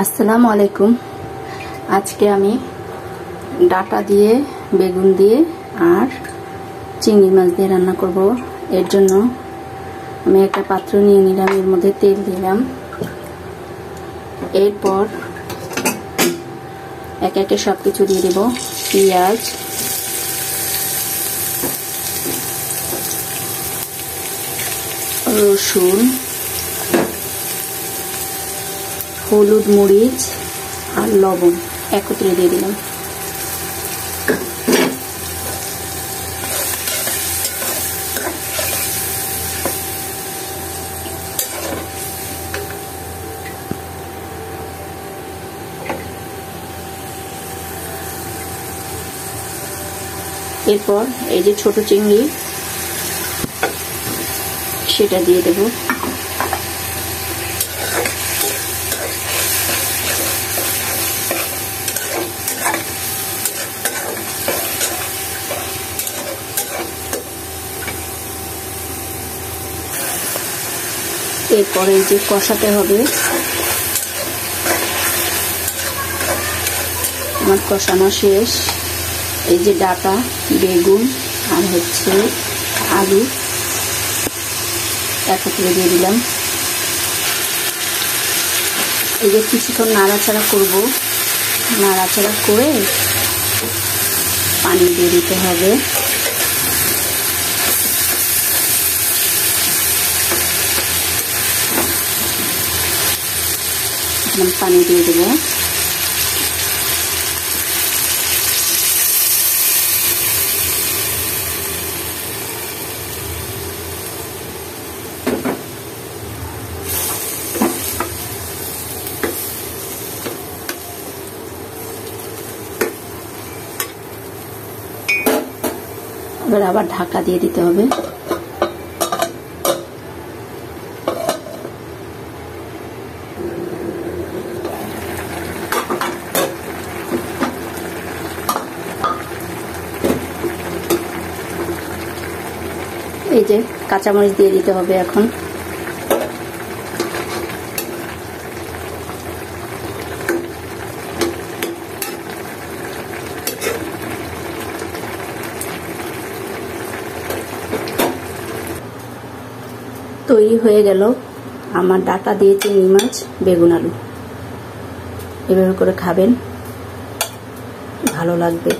আসসালামু আলাইকুম। আজকে আমি ডাটা দিয়ে, বেগুন দিয়ে আর চিংড়ি মাছ দিয়ে রান্না করব। এর জন্য আমি একটা পাত্র নিয়ে নিলাম, এর মধ্যে তেল দিলাম। এরপর একে একে সব কিছু দিয়ে দেব। পেঁয়াজ, রসুন, হলুদ, মরিচ আর লবণ একত্রে দিয়ে দিলাম। এরপর এই যে ছোট চিংড়ি, সেটা দিয়ে দেব। এরপরে এই যে কষাতে হবে। আমার কষানো শেষ। এই যে ডাটা, বেগুন আর হচ্ছে আলু একত্রে দিয়ে দিলাম। এই যে কিছুক্ষণ নাড়াচাড়া করব, নাড়াচাড়া করে পানি দিয়ে দিতে হবে। পানি দিয়ে দেবো। এবার আবার ঢাকা দিয়ে দিতে হবে। এই যে কাঁচামরিচ দিয়ে দিতে হবে এখন। তৈরি হয়ে গেল আমার ডাটা দিয়ে চিংড়ি মাছ, বেগুন, আলু। এভাবে করে খাবেন, ভালো লাগবে।